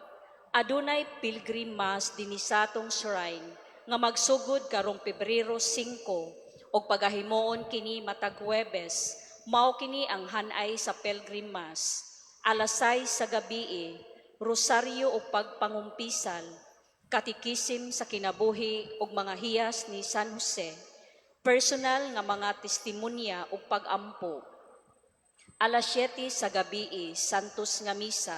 Adunay pilgrim mass dinhi sa atong shrine nga magsugod karong Pebrero 5 og pagahimuon kini matag Huwebes. Mao kini ang hanay sa pilgrim mass. Alas 6 sa gabi, rosaryo o pagpangumpisal, katikisim sa kinabuhi ug mga hiyas ni San Jose, personal nga mga testimonya ug pag-ampo. Alas 7 sa gabi, Santos nga misa.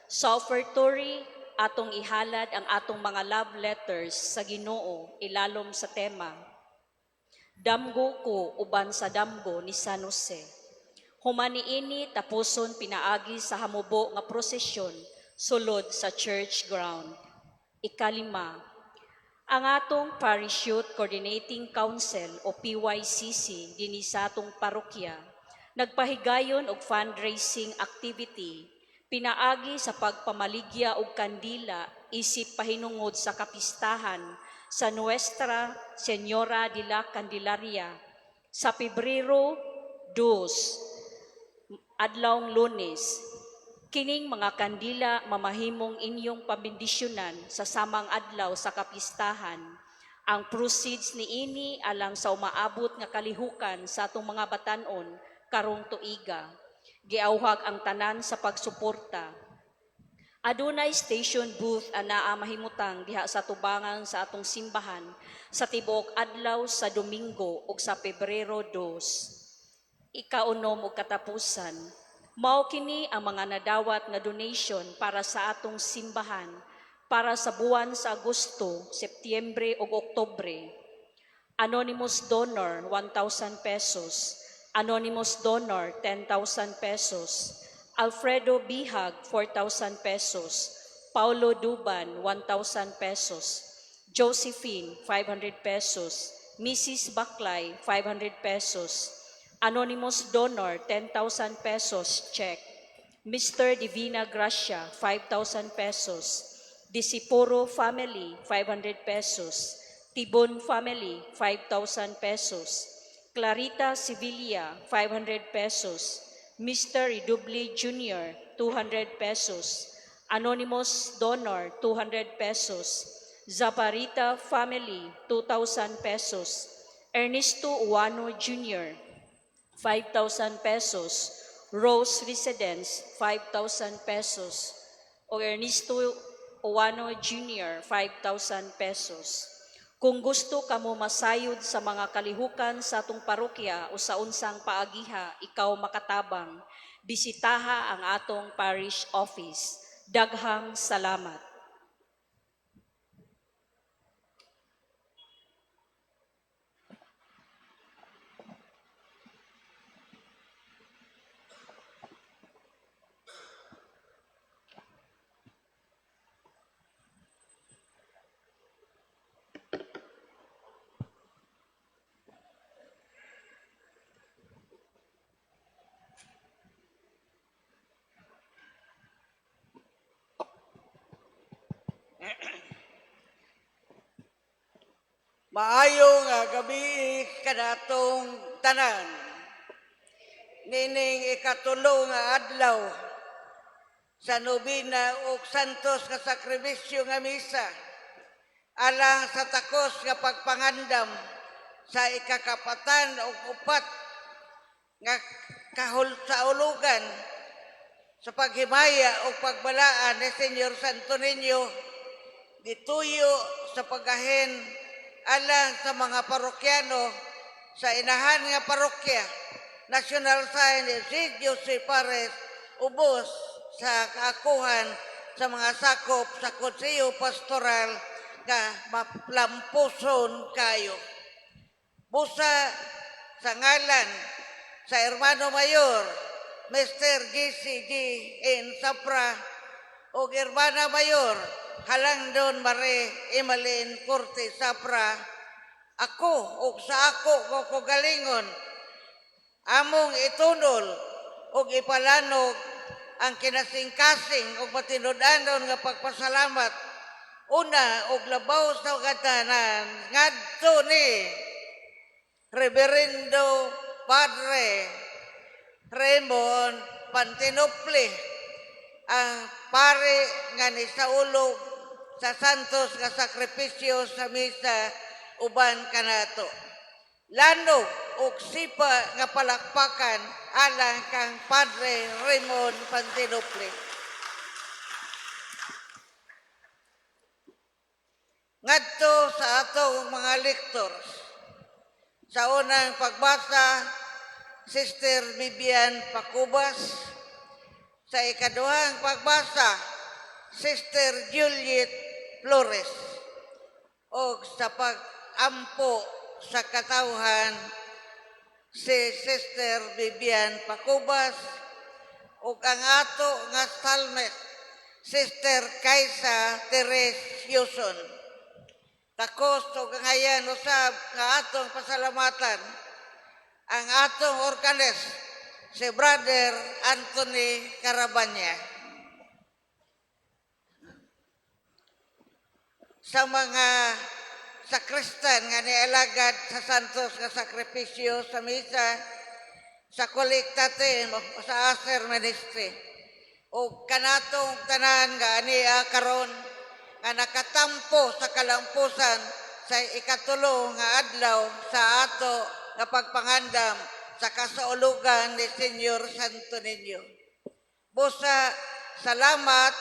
Sa offertory, atong ihalad ang atong mga love letters sa Ginoo ilalom sa tema Damgo ko uban sa damgo ni San Jose. Humani ini tapuson pinaagi sa hamubo nga prosesyon sulod sa church ground. Ikalima, ang atong Parish Youth Coordinating Council o PYCC dinhi sa atong parokya nagpahigayon og fundraising activity pinaagi sa pagpamaligya og kandila isip pahinungod sa kapistahan sa Nuestra Señora de la Candelaria sa Pebrero 2, adlawng Lunes. Kining mga kandila mamahimong inyong pabindisyonan sa samang adlaw sa kapistahan. Ang proceeds ni ini alang sa umaabot nga kalihukan sa atong mga batanon karong tuiga. Giauhag ang tanan sa pagsuporta. Adunay station booth anaa mahimutang diha sa tubangan sa atong simbahan sa tibuok adlaw sa Domingo ug sa Pebrero 2. Ikaunom ug katapusan, mao kini ang mga nadawat nga donation para sa atong simbahan para sa buwan sa Agosto, Setyembre ug Oktubre. Anonymous donor 1,000 pesos. Anonymous donor, 10,000 pesos. Alfredo Bihag, 4,000 pesos. Paulo Duban, 1,000 pesos. Josephine, 500 pesos. Mrs. Baklay, 500 pesos. Anonymous donor, 10,000 pesos, check. Mr. Divina Gracia, 5,000 pesos. Disiporo family, 500 pesos. Tibon family, 5,000 pesos. Clarita Sevilla, 500 pesos. Mr. Redoble Jr., 200 pesos. Anonymous donor, 200 pesos. Zaparita family, 2,000 pesos. Ernesto Uwano Jr., 5,000 pesos. Rose Residence, 5,000 pesos. O Ernesto Uwano Jr., 5,000 pesos. Kung gusto kamo masayod sa mga kalihukan sa atong parokya o sa unsang paagiha, ikaw makatabang, bisitaha ang atong parish office. Daghang salamat. Maayong gabi kanatong tanan. Nining ikatulo nga adlaw sa nobina ug santos nga sakribisyo nga misa alang sa takos nga pagpangandam sa ikakapatan ug upat nga kahulsaulugan sa paghimaya ug pagbalaan ni Senyor Santo Niño dituyo sa pagahen alang sa mga parokyano sa inahan nga parokya National Sign Egidio C. Pares ubos sa kaakuhan sa mga sakop sa konseyo pastoral nga maplampuson kayo. Busa sa ngalan sa Hermano Mayor Mr. GCG in Sapra o Hermana Mayor Halangdon Mare Emalin Corte Sapra, ako o sa ako ko galingon among itunol o ipalanog ang kinasingkasing o matinud-anon nga pagpasalamat una og labaw sa katanan ngadto ni Reverendo Padre Raymond Pantinople ang pare nga ni saulog sa santos nga sakripisyo sa misa uban kanato. Landog ug sipa nga palakpakan alang kang Padre Raymond Pantinople. Ngadto sa atong mga lectors, sa unang pagbasa, Sister Vivian Pacubas. Sa ikaduhang pagbasa, Sister Juliet Flores. O sa pag-ampo sa katawhan, si Sister Vivian Pacubas. O ang ato nga salmet, Sister Kaisa Teres Yuson. Takos o gangayan usab nga atong pasalamatan ang atong organis, si Brother Anthony Carabanya. Sa mga sakristan nga nialagad sa santos nga sakripisyo sa misa, sa kolektate o sa aser ministry, o kanatong tanan nga aniya karon nga nakatampo sa kalampusan sa ikatulo nga adlaw sa ato nga pagpangandam sa kasaulugan ni Senyor Santo Niño. Busa, salamat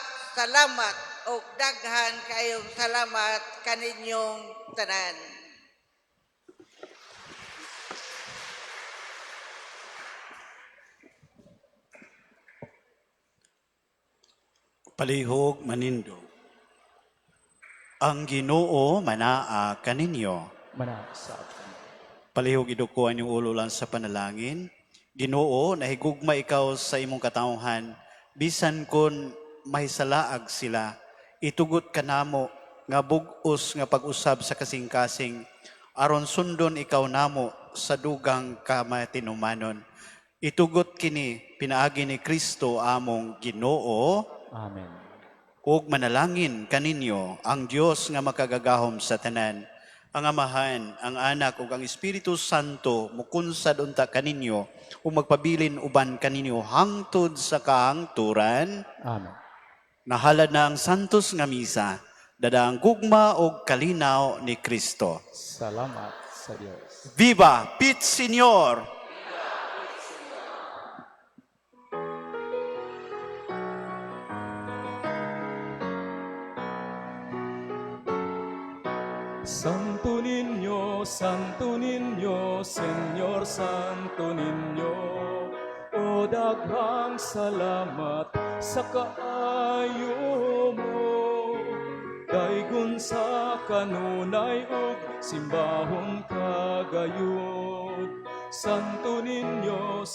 o daghan kayong salamat kaninyong tanan. Palihog manindo. Ang Ginoo manaa kaninyo. Manasa. Palihog idukuan yung ulo lang sa panalangin. Ginoo, nahigugma ikaw sa imong katawhan, bisan kon mahisalaag sila, itugot ka namo nga bug-os nga pag-usab sa kasing-kasing, aron sundon ikaw namo sa dugang kamatinumanon. Itugot kini, pinaagi ni Kristo among Ginoo, Amen. ug manalangin kaninyo ang Dios nga makagagahom sa tanan, ang Amahan, ang Anak ug ang Espiritu Santo mukunsad unta kaninyo ug magpabilin uban kaninyo hangtod sa kahangturan. Amen. Nahalad na ang santos nga misa, dadaang gugma ug kalinaw ni Kristo. Salamat sa Diyos. Viva Pit Señor! Santo Niño, Señor Santo Niño, o daghang salamat sa kaayo mo. Daygon sa kanunay ug simbahon kagayod. Santo Niño,